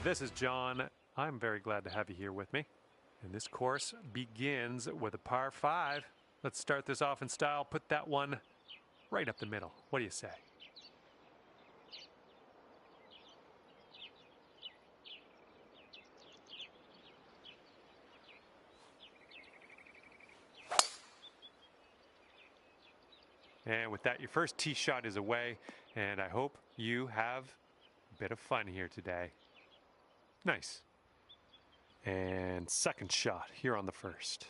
This is John. I'm very glad to have you here with me. And this course begins with a par 5. Let's start this off in style. Put that one right up the middle. What do you say? And with that, your first tee shot is away, and I hope you have a bit of fun here today. Nice. And second shot here on the first.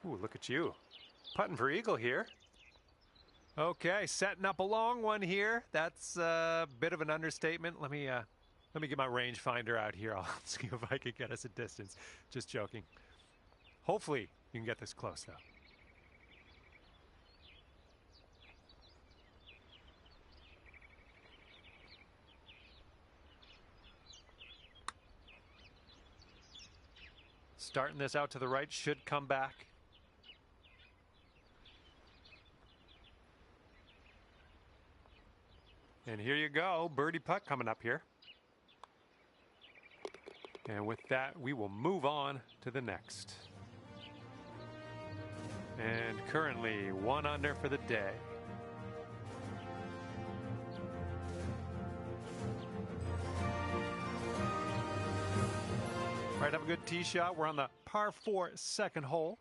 Ooh, look at you. Putting for eagle here. Okay, setting up a long one here. That's a bit of an understatement. Let me get my rangefinder out here. I'll see if I can get us a distance. Just joking. Hopefully you can get this close though. Starting this out to the right, should come back. And here you go, birdie putt coming up here. And with that, we will move on to the next. And currently 1 under for the day. All right, have a good tee shot. We're on the par 4 second hole.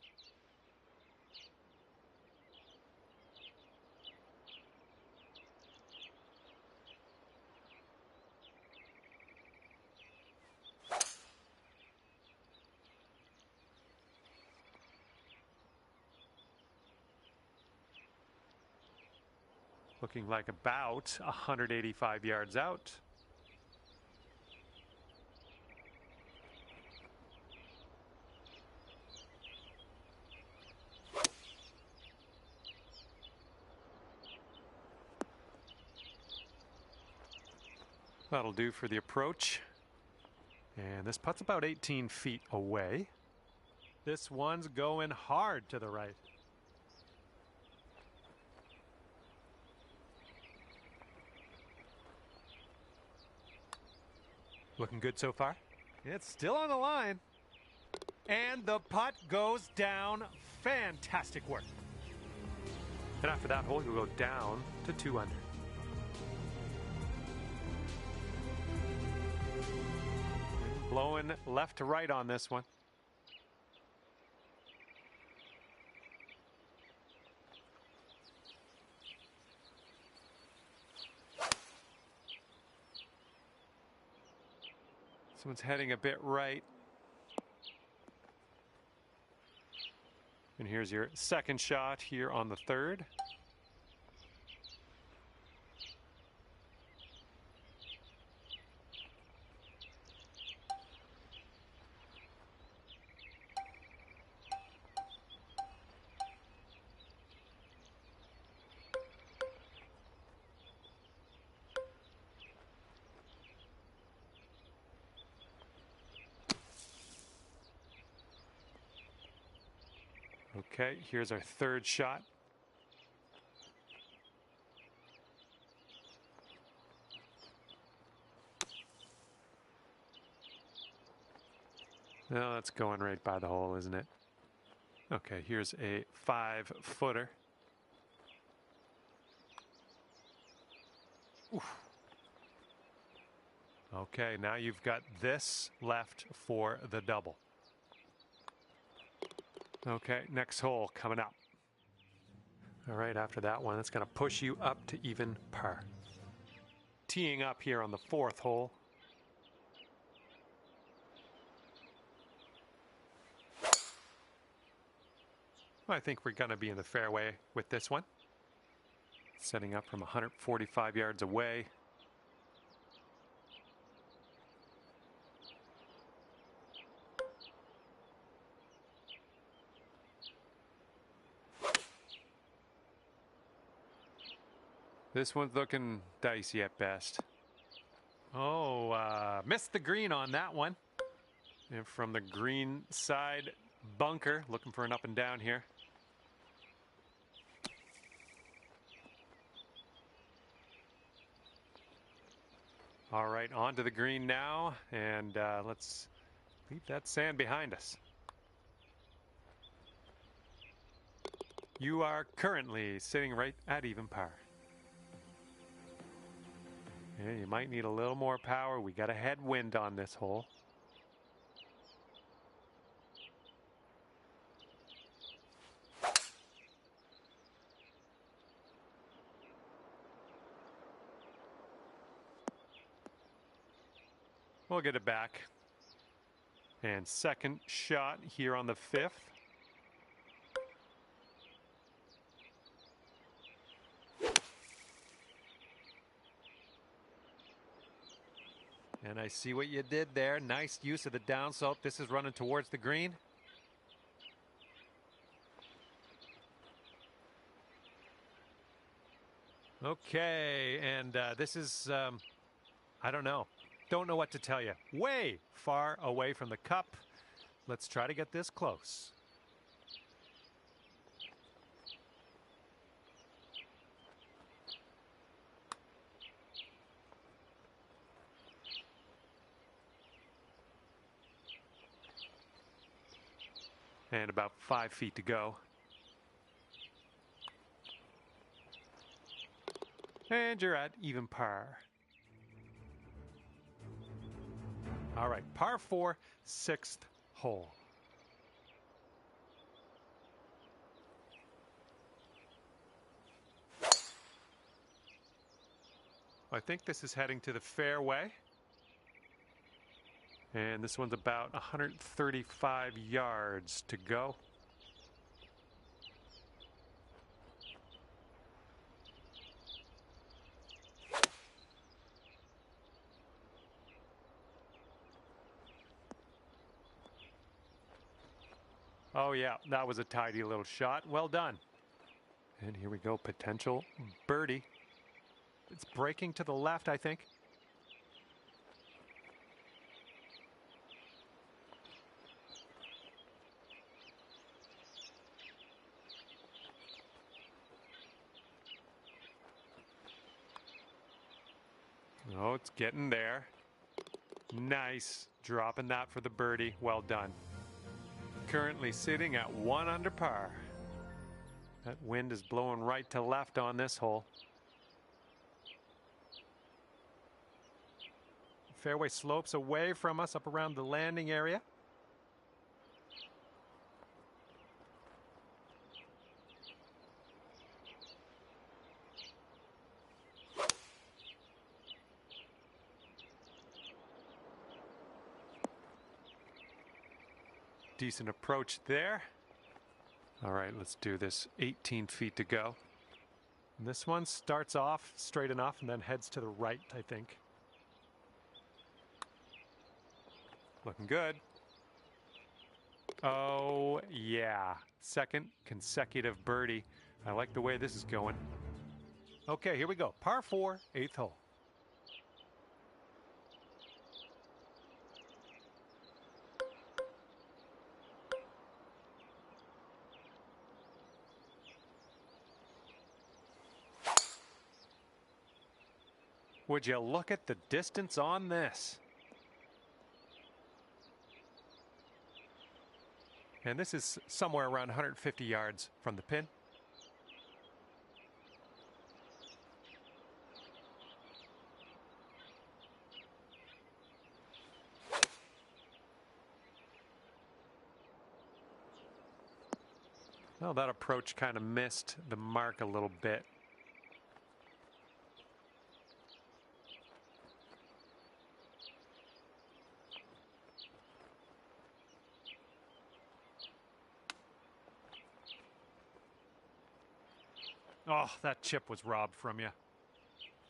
Looking like about 185 yards out. That'll do for the approach. And this putt's about 18 feet away. This one's going hard to the right. Looking good so far. It's still on the line. And the putt goes down. Fantastic work. And after that hole, you'll go down to 2 under. Blowing left to right on this one. This one's heading a bit right. And here's your second shot here on the third. Okay, here's our third shot. Now that's going right by the hole, isn't it? Okay, here's a 5-footer. Oof. Okay, now you've got this left for the double. Okay, next hole coming up. All right, after that one, it's going to push you up to even par. Teeing up here on the 4th hole. I think we're going to be in the fairway with this one. Setting up from 145 yards away. This one's looking dicey at best. Oh, missed the green on that one. And from the green side, bunker, looking for an up and down here. All right, on to the green now, and let's leave that sand behind us. You are currently sitting right at even par. Yeah, you might need a little more power. We got a headwind on this hole. We'll get it back. And second shot here on the 5th. And I see what you did there. Nice use of the downslope. This is running towards the green. Okay, and this is, I don't know. Don't know what to tell you. Way far away from the cup. Let's try to get this close. And about 5 feet to go. And you're at even par. All right, par 4, 6th hole. I think this is heading to the fairway. And this one's about 135 yards to go. Oh yeah, that was a tidy little shot. Well done. And here we go, potential birdie. It's breaking to the left, I think. Oh, it's getting there. Nice. Dropping that for the birdie. Well done. Currently sitting at 1 under par. That wind is blowing right to left on this hole. Fairway slopes away from us up around the landing area. Decent approach there. All right, let's do this. 18 feet to go. And this one starts off straight enough and then heads to the right, I think. Looking good. Oh, yeah. Second consecutive birdie. I like the way this is going. Okay, here we go. Par 4, 8th hole. Would you look at the distance on this? And this is somewhere around 150 yards from the pin. Well, that approach kind of missed the mark a little bit. Oh, that chip was robbed from you.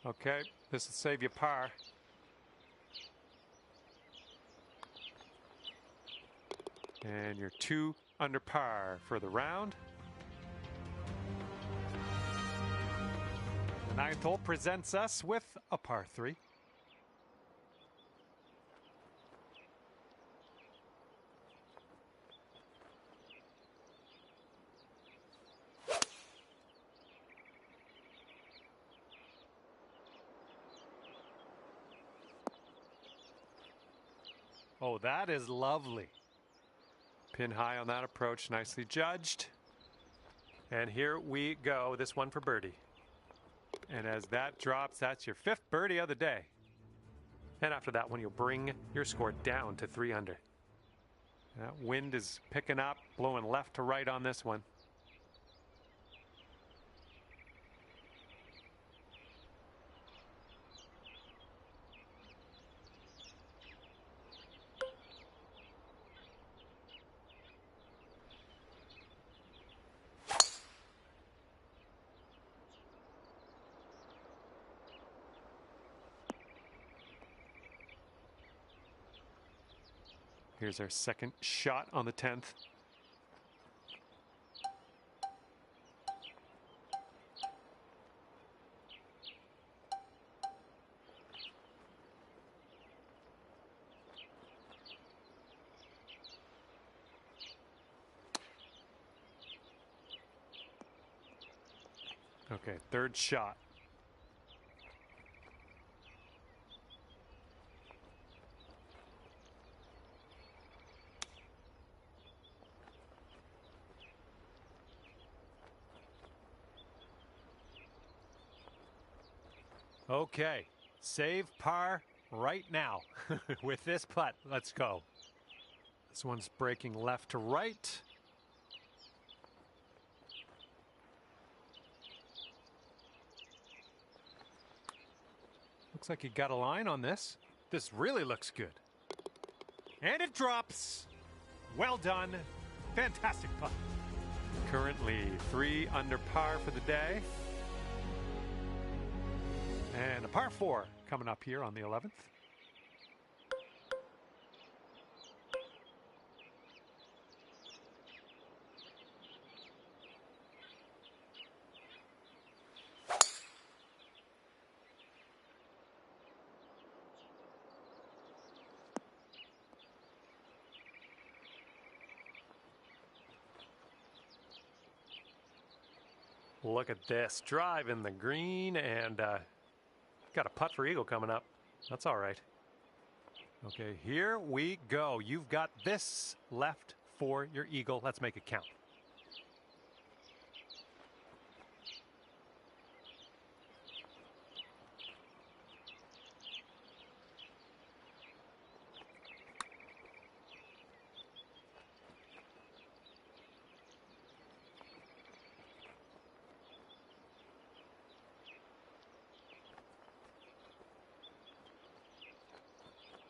Okay, this will save you par. And you're 2 under par for the round. The 9th hole presents us with a par 3. Oh, that is lovely. Pin high on that approach, nicely judged. And here we go, this one for birdie. And as that drops, that's your 5th birdie of the day. And after that one, you'll bring your score down to 3 under. That wind is picking up, blowing left to right on this one. Here's our second shot on the 10th. Okay, 3rd shot. Okay, save par right now with this putt. Let's go. This one's breaking left to right. Looks like he got a line on this. This really looks good. And it drops. Well done. Fantastic putt. Currently 3 under par for the day. And a par 4 coming up here on the 11th. Look at this, drive in the green, and got a putt for eagle coming up. That's all right. Okay, here we go. You've got this left for your eagle. Let's make it count.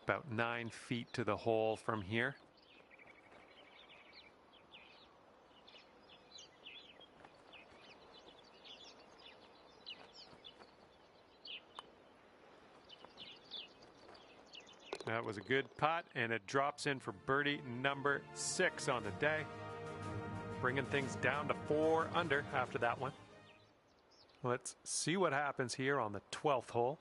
About 9 feet to the hole from here. That was a good putt, and it drops in for birdie number 6 on the day. Bringing things down to 4 under after that one. Let's see what happens here on the 12th hole.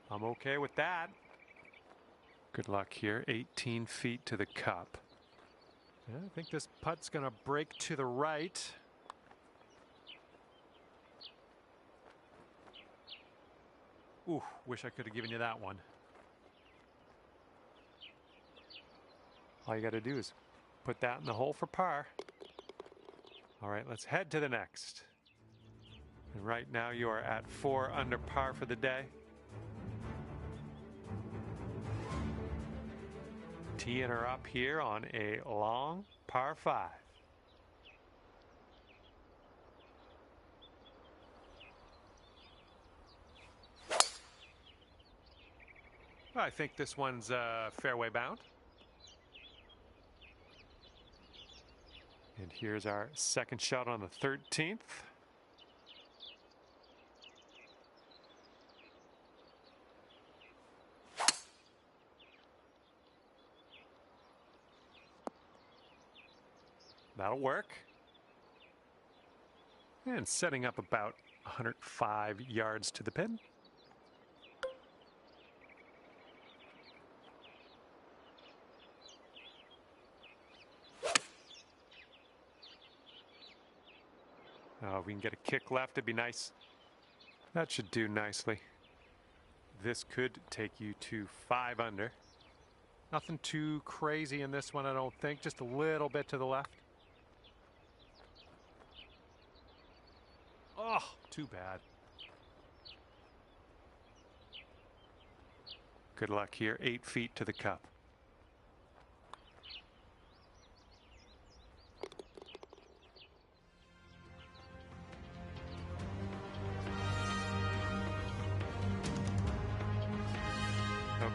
I'm okay with that. Good luck here. 18 feet to the cup. Yeah, I think this putt's going to break to the right. Ooh, wish I could have given you that one. All you got to do is put that in the hole for par. All right, let's head to the next. And right now you are at 4 under par for the day. Teeing her up here on a long par 5. I think this one's fairway bound. And here's our second shot on the 13th. That'll work. And setting up about 105 yards to the pin. Oh, if we can get a kick left, it'd be nice. That should do nicely. This could take you to 5 under. Nothing too crazy in this one, I don't think. Just a little bit to the left. Oh, too bad. Good luck here. 8 feet to the cup.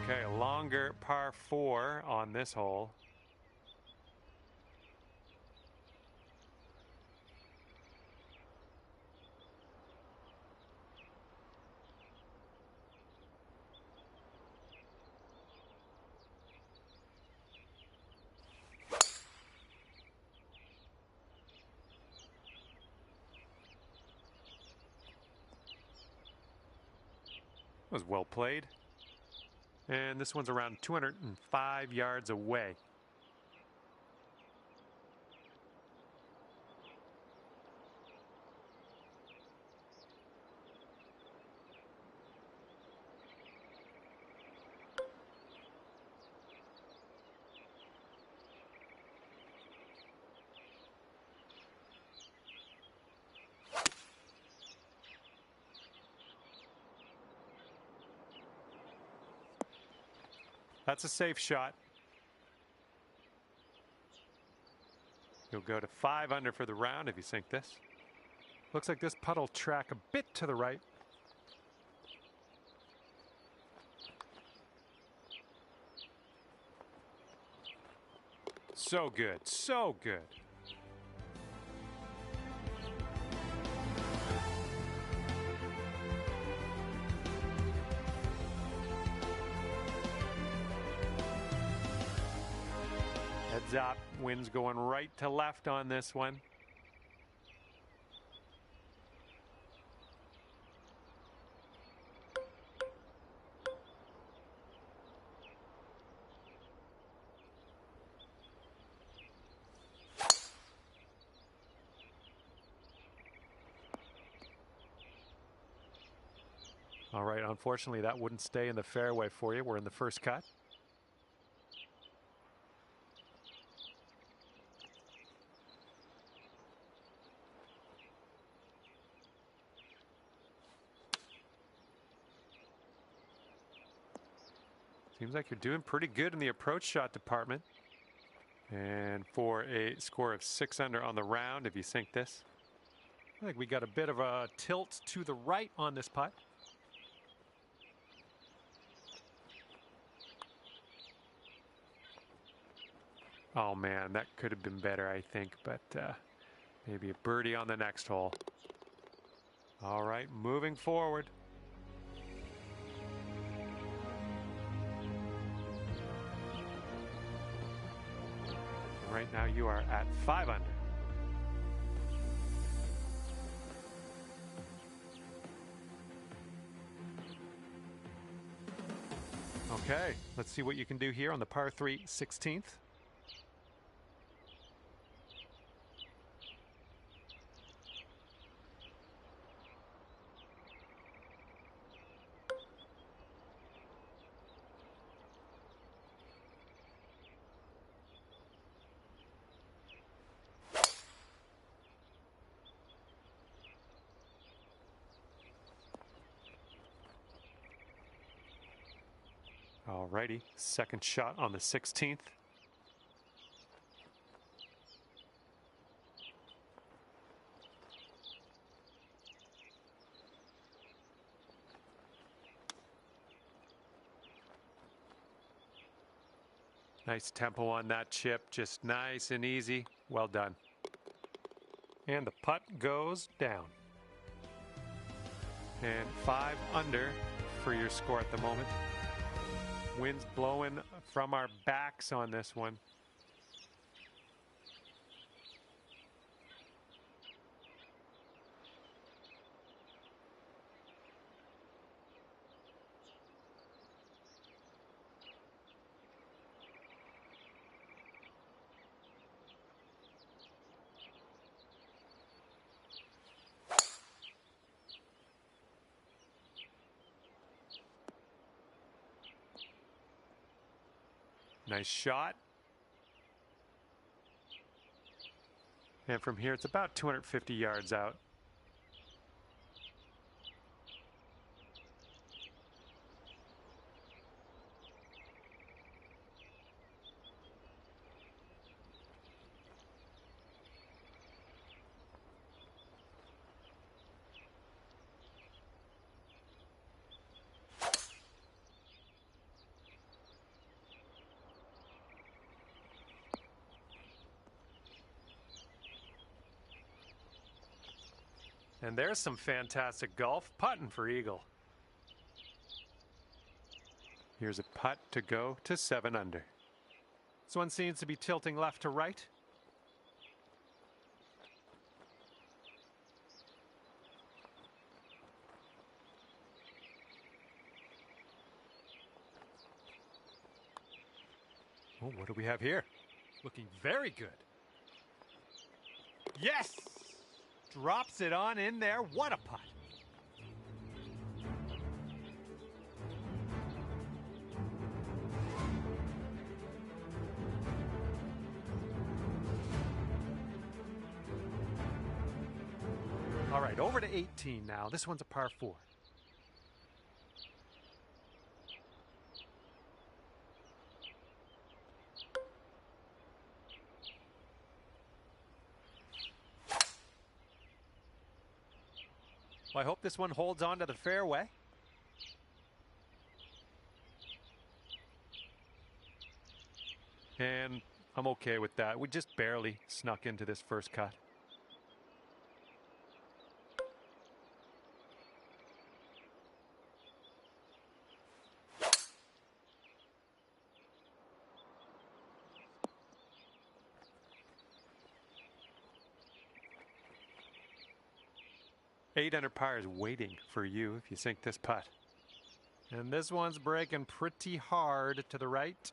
Okay, a longer par 4 on this hole. Was well played. And this one's around 205 yards away. That's a safe shot. You'll go to 5 under for the round if you sink this. Looks like this putt will track a bit to the right. So good, so good. Heads up, wind's going right to left on this one. All right, unfortunately that wouldn't stay in the fairway for you. We're in the first cut. Seems like you're doing pretty good in the approach shot department. And for a score of 6 under on the round, if you sink this, I think we got a bit of a tilt to the right on this putt. Oh man, that could have been better, I think, but maybe a birdie on the next hole. All right, moving forward. Right now you are at 5 under. Okay, let's see what you can do here on the par 3 16th. Alrighty, second shot on the 16th. Nice tempo on that chip, just nice and easy. Well done. And the putt goes down. And 5 under for your score at the moment. Wind's blowing from our backs on this one. Nice shot. And from here, it's about 250 yards out. And there's some fantastic golf putting for eagle. Here's a putt to go to 7 under. This one seems to be tilting left to right. Oh, what do we have here? Looking very good. Yes! Drops it on in there. What a putt. All right, over to 18 now. This one's a par 4. Well, I hope this one holds on to the fairway. And I'm okay with that. We just barely snuck into this first cut. Eight under par is waiting for you if you sink this putt. And this one's breaking pretty hard to the right.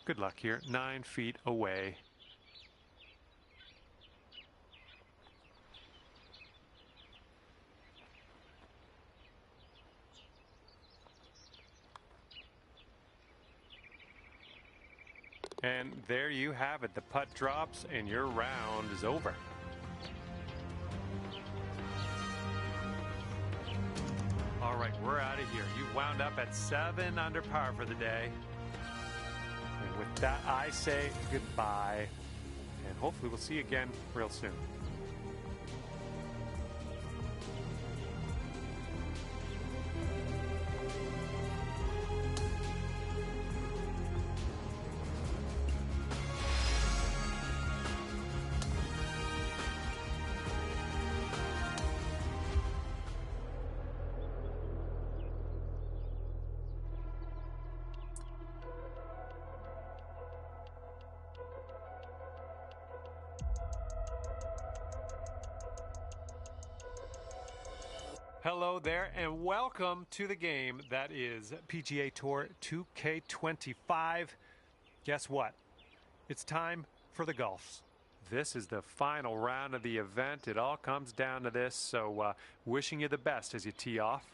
Good luck here. 9 feet away. And there you have it. The putt drops and your round is over. All right, we're out of here. You wound up at 7 under par for the day. And with that, I say goodbye. And hopefully we'll see you again real soon. Hello there and welcome to the game that is PGA Tour 2K25. Guess what? It's time for the golfs. This is the final round of the event. It all comes down to this, so wishing you the best as you tee off.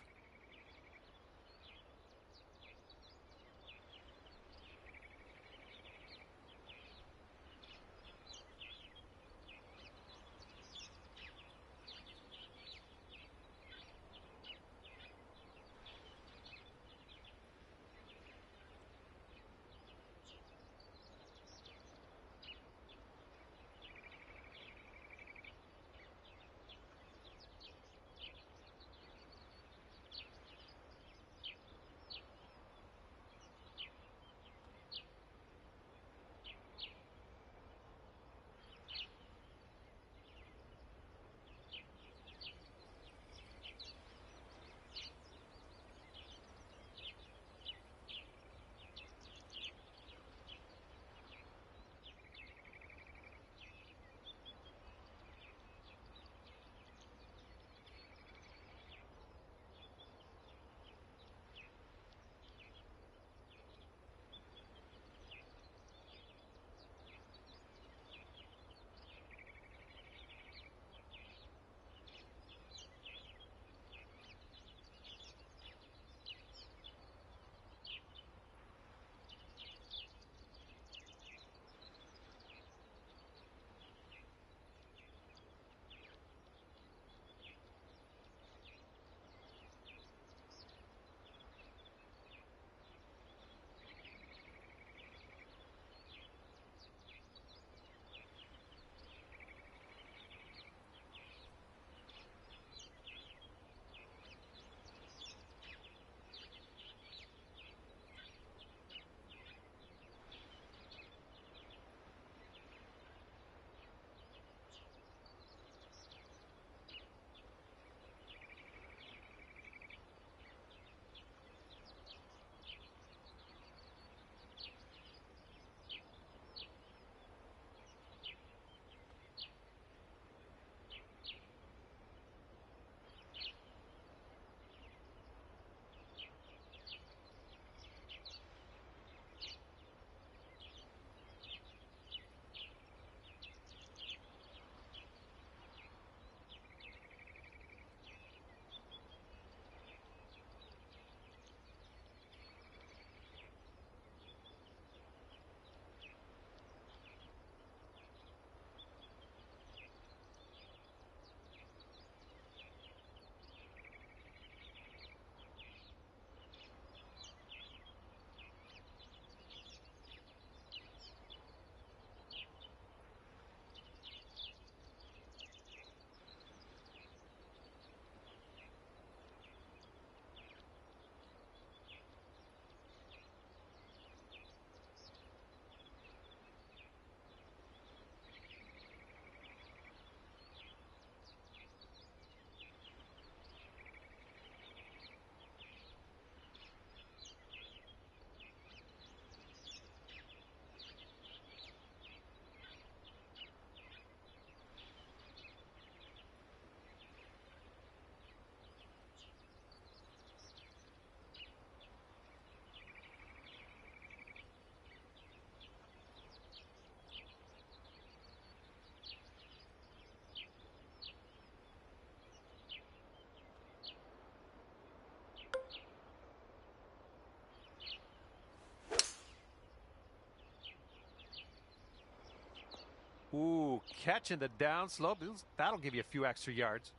Ooh, catching the downslope. That'll give you a few extra yards.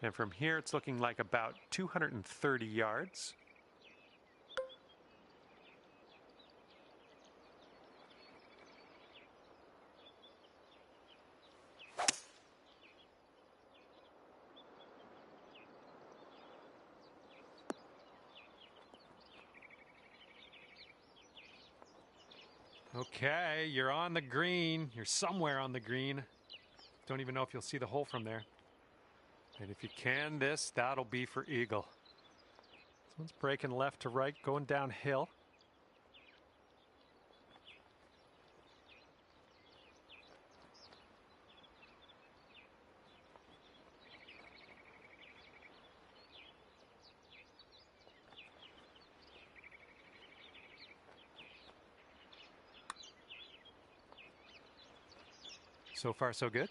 And from here, it's looking like about 230 yards. Okay, you're on the green. You're somewhere on the green. Don't even know if you'll see the hole from there. And if you can that'll be for eagle. This one's breaking left to right, going downhill. So far, so good.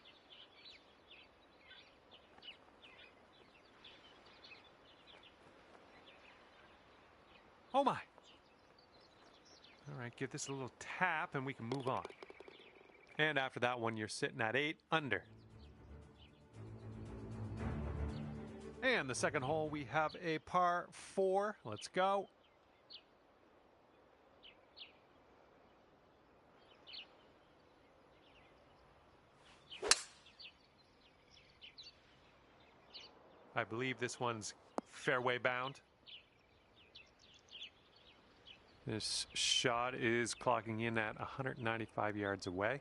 Oh my! All right, give this a little tap and we can move on. And after that one, you're sitting at 8 under. And the second hole, we have a par 4. Let's go. I believe this one's fairway bound. This shot is clocking in at 195 yards away.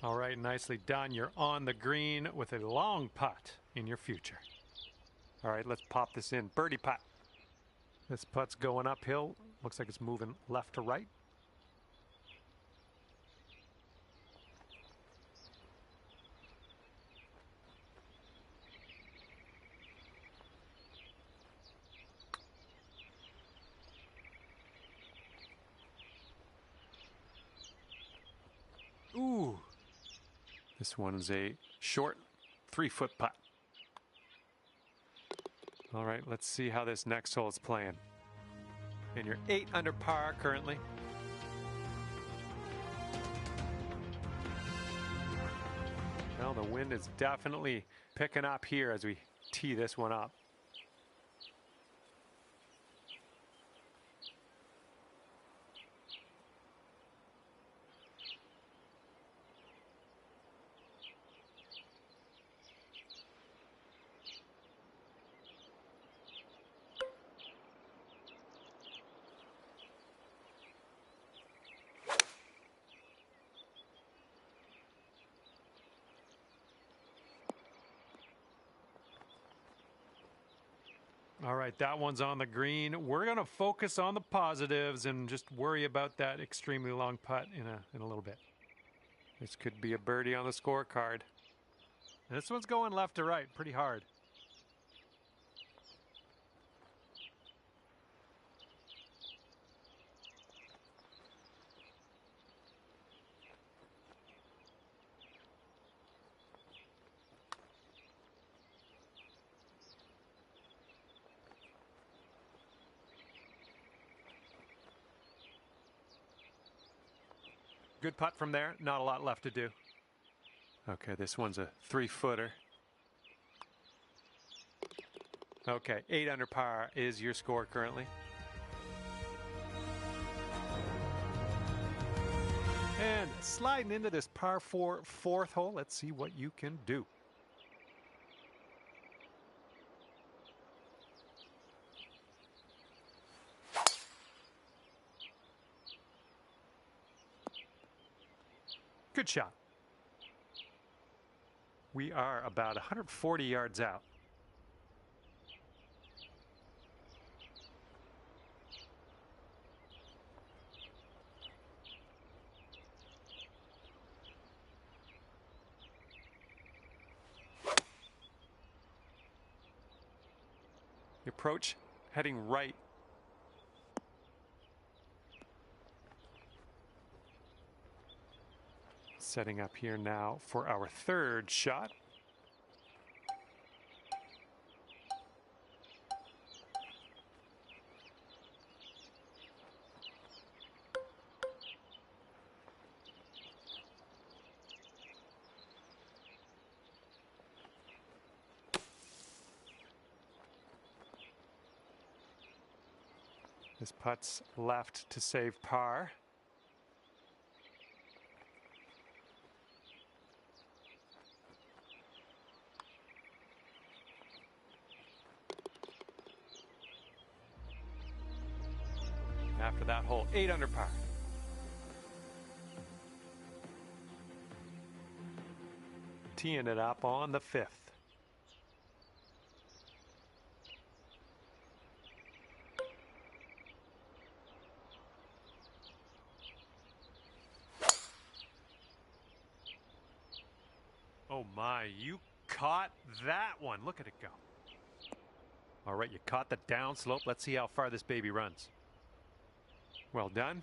All right, nicely done. You're on the green with a long putt in your future. All right, let's pop this in. Birdie putt. This putt's going uphill. Looks like it's moving left to right. Ooh. This one is a short 3-foot putt. All right, let's see how this next hole is playing. And you're 8 under par currently. Well, the wind is definitely picking up here as we tee this one up. All right, that one's on the green. We're going to focus on the positives and just worry about that extremely long putt in a little bit. This could be a birdie on the scorecard. And this one's going left to right pretty hard. Good putt from there. Not a lot left to do. Okay, this one's a 3-footer. Okay, 8 under par is your score currently. And sliding into this par 4 fourth hole. Let's see what you can do. Good shot. We are about 140 yards out. The approach heading right. Setting up here now for our third shot. This putt's left to save par. After that hole, 8 under par. Teeing it up on the 5th. Oh my, you caught that one. Look at it go. All right, you caught the downslope. Let's see how far this baby runs. Well done.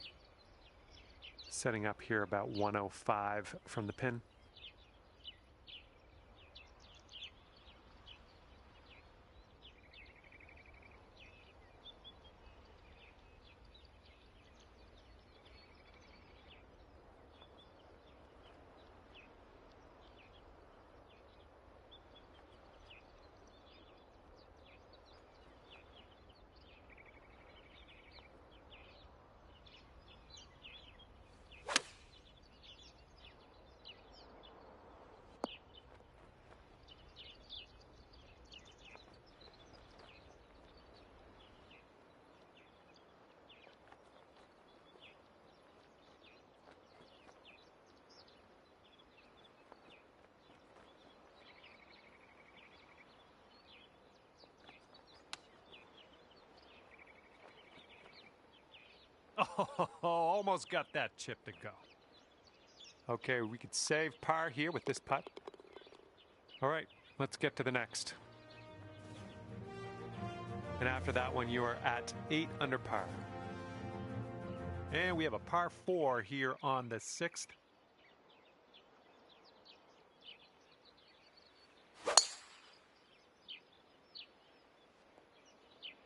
Setting up here about 105 from the pin. Oh, almost got that chip to go. Okay, we could save par here with this putt. All right, let's get to the next. And after that one, you are at 8 under par. And we have a par 4 here on the 6th.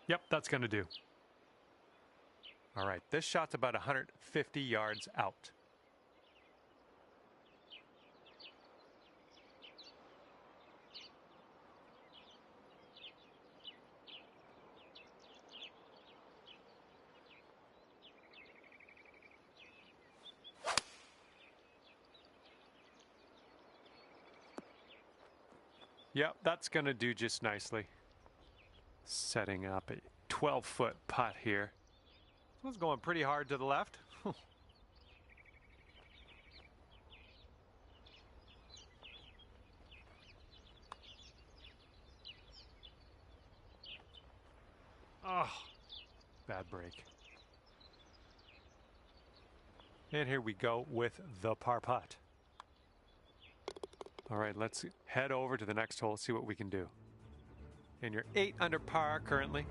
Yep, that's going to do. All right, this shot's about 150 yards out. Yep, that's going to do just nicely. Setting up a 12-foot putt here. This one's going pretty hard to the left. Oh, bad break. And here we go with the par putt. All right, let's head over to the next hole, see what we can do. And you're 8 under par currently.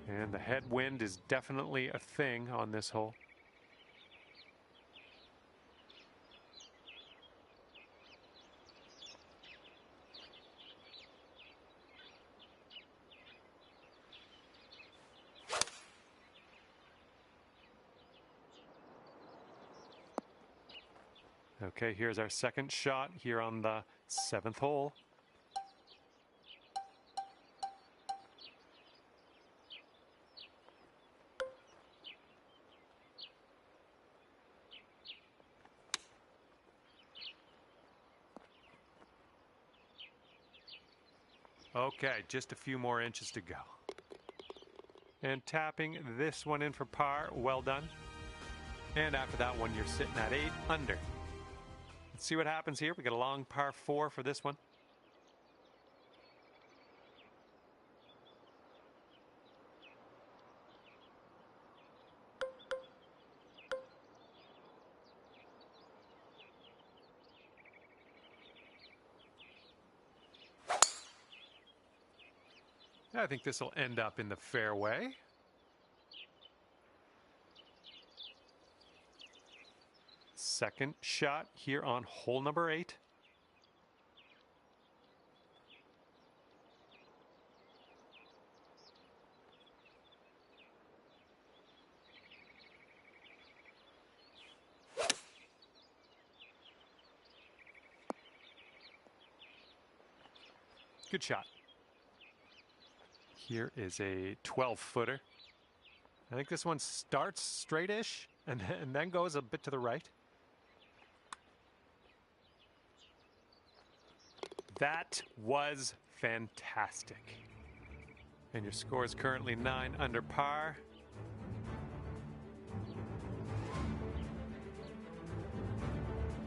And the headwind is definitely a thing on this hole. Okay, here's our second shot here on the 7th hole. Okay, just a few more inches to go. And tapping this one in for par, well done. And after that one, you're sitting at 8 under. Let's see what happens here. We got a long par 4 for this one. I think this will end up in the fairway. second shot here on hole number 8. Good shot. Here is a 12-footer. I think this one starts straight-ish and then goes a bit to the right. That was fantastic. And your score is currently 9 under par.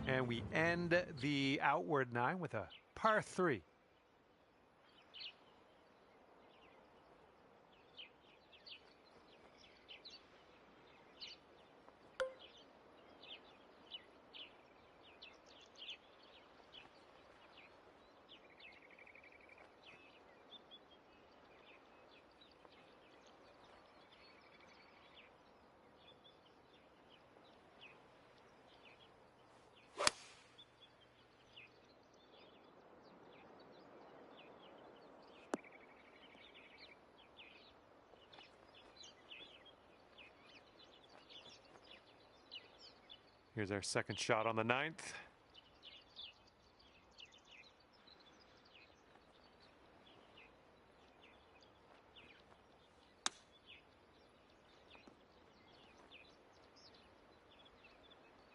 And we end the outward 9 with a par 3. Here's our second shot on the 9th.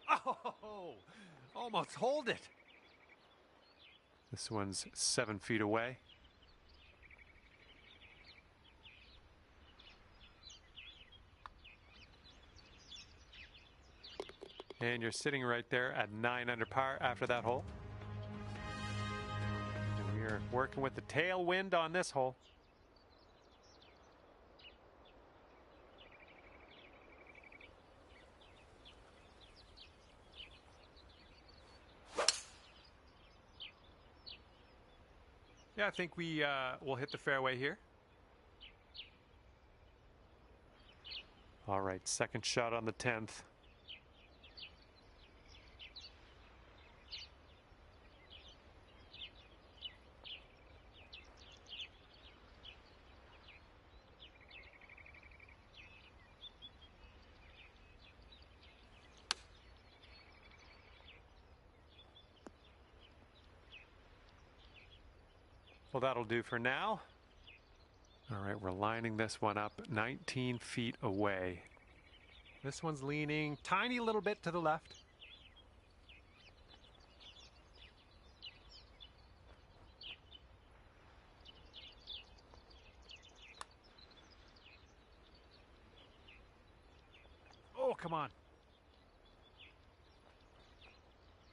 Oh, almost hold it. This one's 7 feet away. And you're sitting right there at 9 under par after that hole. And we are working with the tailwind on this hole. Yeah, I think we will hit the fairway here. All right, second shot on the 10th. Well, that'll do for now. All right, we're lining this one up 19 feet away. This one's leaning tiny little bit to the left. Oh, come on.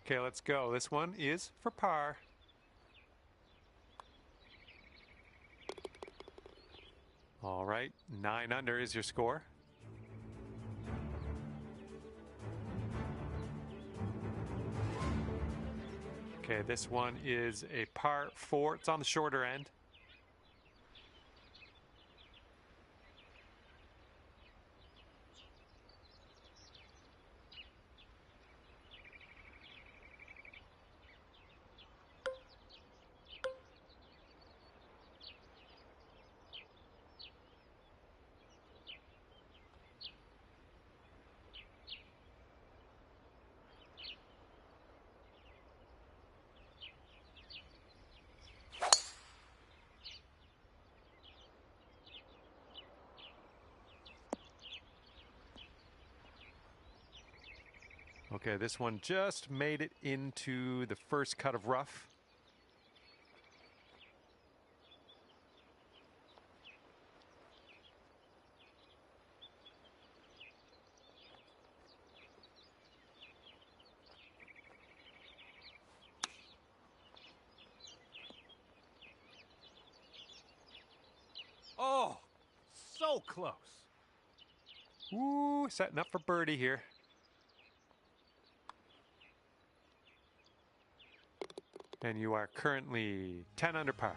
Okay, let's go. This one is for par. All right, 9 under is your score. Okay, this one is a par 4. It's on the shorter end. Okay, this one just made it into the first cut of rough. Oh, so close. Ooh, setting up for birdie here. And you are currently 10 under par.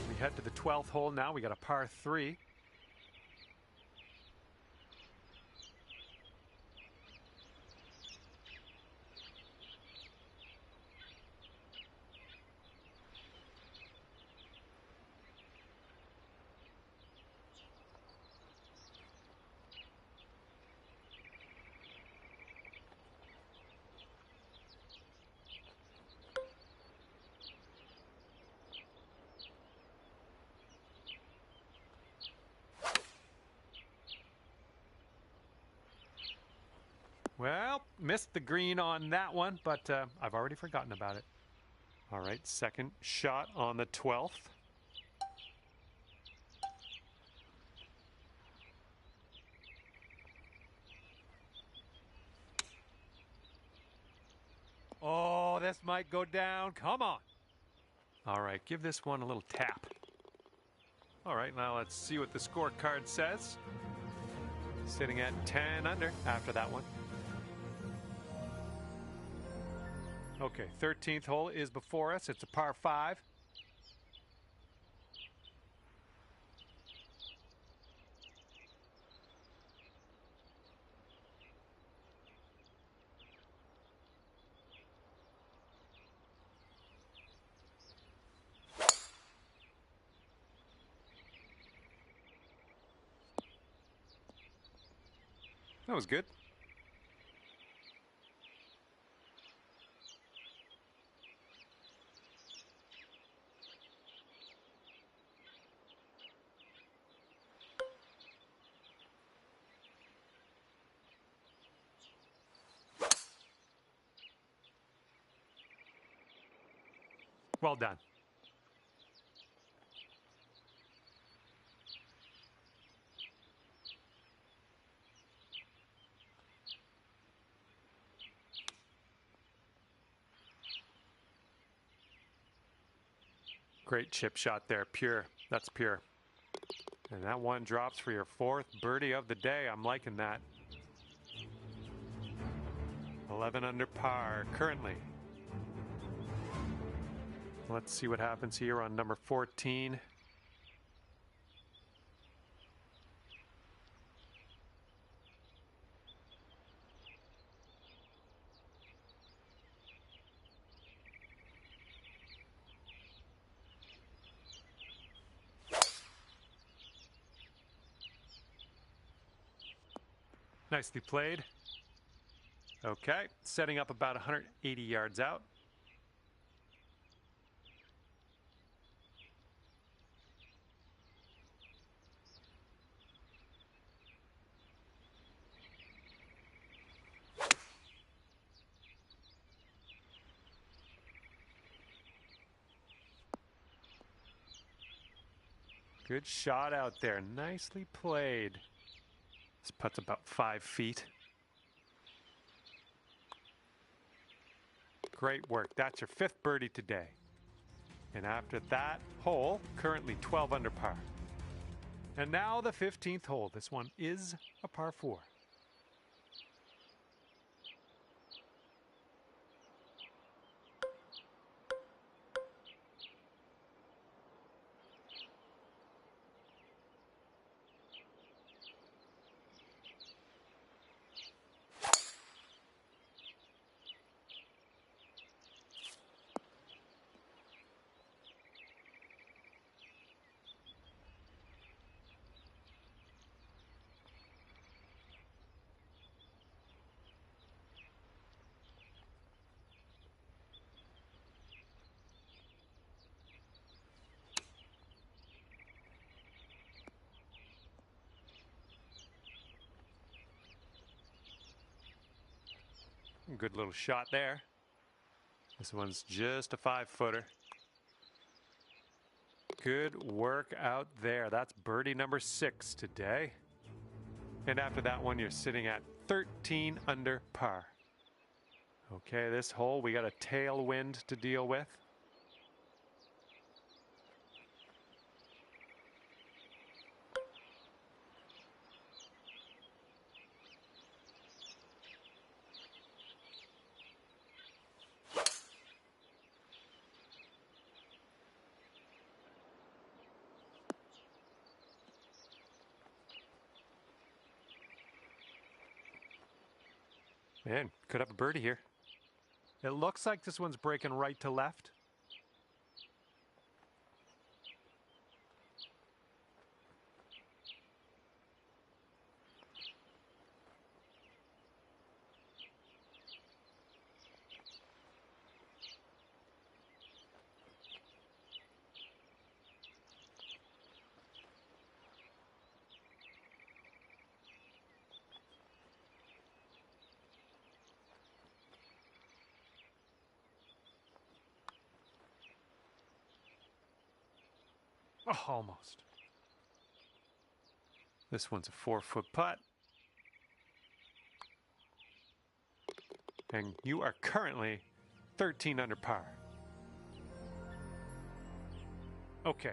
We We head to the 12th hole now. We got a par 3. Well, missed the green on that one, but I've already forgotten about it. All right, second shot on the 12th. Oh, this might go down. Come on. All right, give this one a little tap. All right, now let's see what the scorecard says. Sitting at 10 under after that one. Okay, 13th hole is before us. It's a par 5. That was good. Well done. Great chip shot there. Pure. That's pure. And that one drops for your 4th birdie of the day. I'm liking that. 11 under par currently. Let's see what happens here on number 14. Nicely played. Okay, setting up about 180 yards out. Good shot out there. Nicely played. This putt's about 5 feet. Great work. That's your 5th birdie today. And after that hole, currently 12 under par. And now the 15th hole. This one is a par 4. Good little shot there. This one's just a 5-footer. Good work out there. That's birdie number 6 today. And after that one, you're sitting at 13 under par. Okay, this hole, we got a tailwind to deal with. Man, could have a birdie here. It looks like this one's breaking right to left. Oh, almost. This one's a 4-foot putt. And you are currently 13 under par. Okay,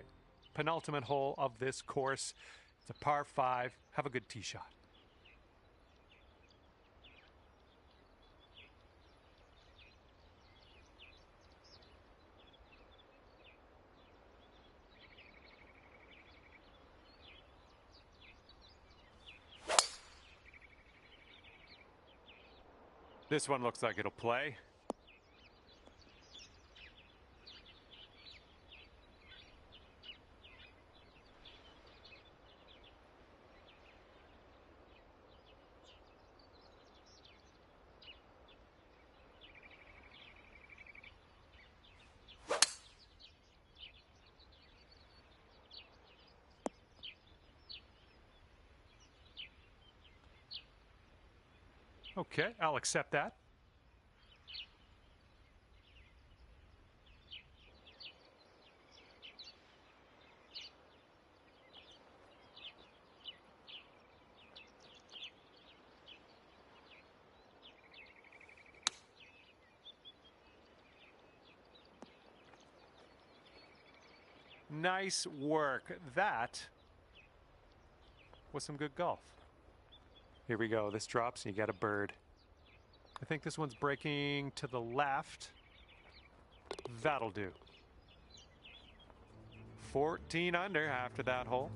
penultimate hole of this course. It's a par 5. Have a good tee shot. This one looks like it'll play. Okay, I'll accept that. Nice work. That was some good golf. Here we go. This drops and you got a bird. I think this one's breaking to the left. That'll do. 14 under after that hole.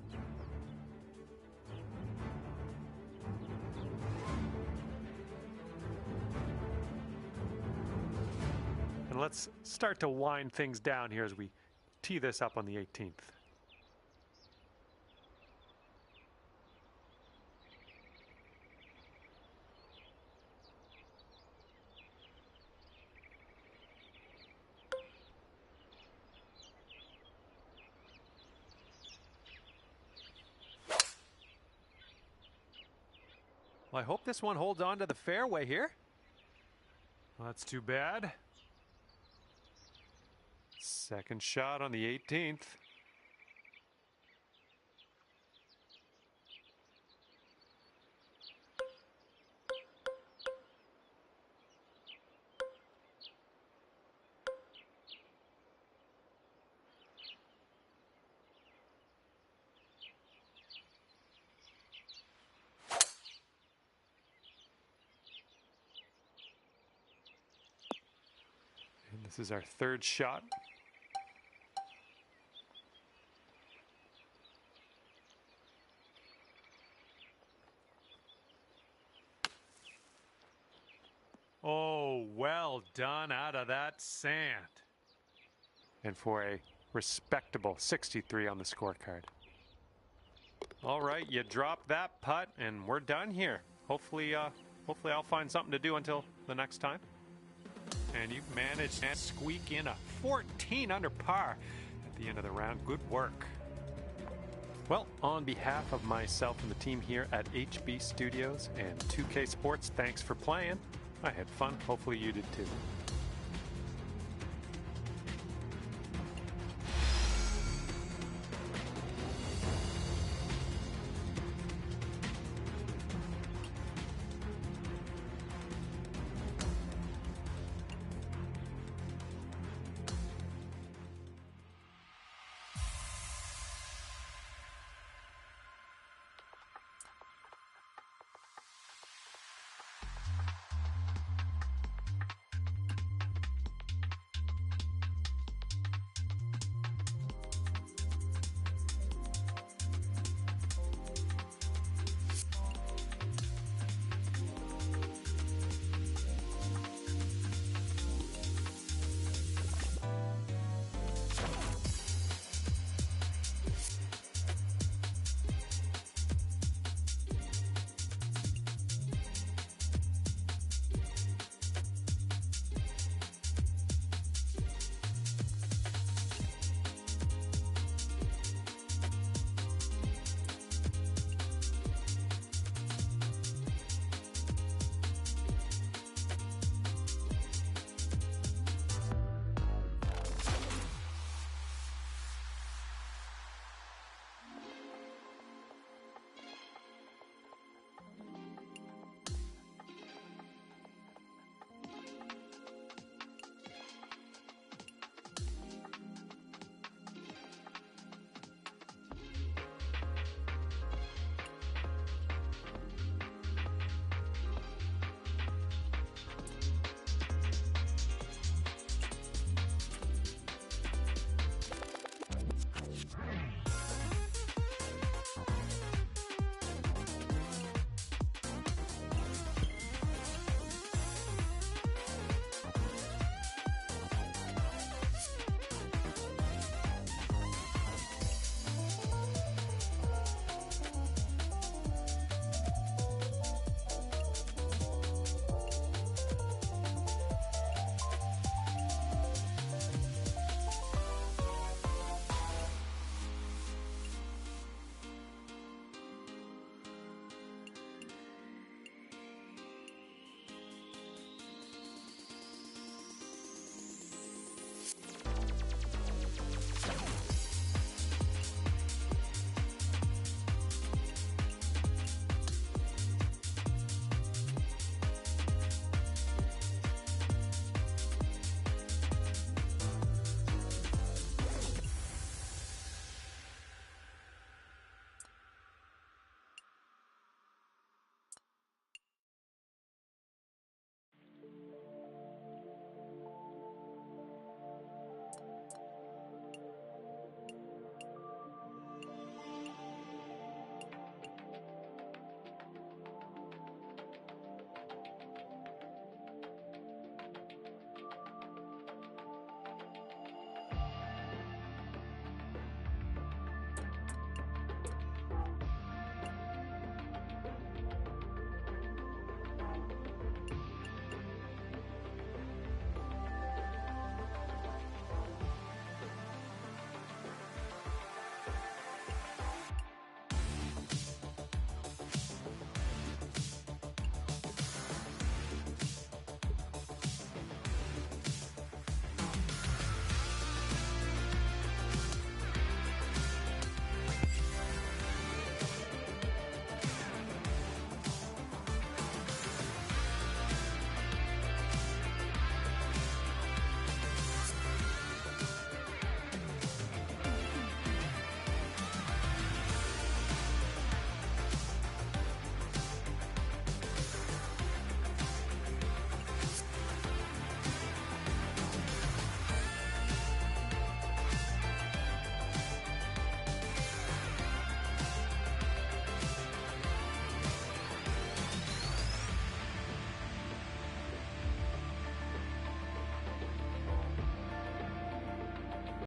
And let's start to wind things down here as we tee this up on the 18th. Well, I hope this one holds on to the fairway here. Well, that's too bad. Second shot on the 18th. And this is our third shot. Oh, well done out of that sand. And for a respectable 63 on the scorecard. All right, you drop that putt and we're done here. Hopefully I'll find something to do until the next time. And you've managed to squeak in a 14 under par at the end of the round. Good work. Well, on behalf of myself and the team here at HB Studios and 2K Sports, thanks for playing. I had fun. Hopefully you did too.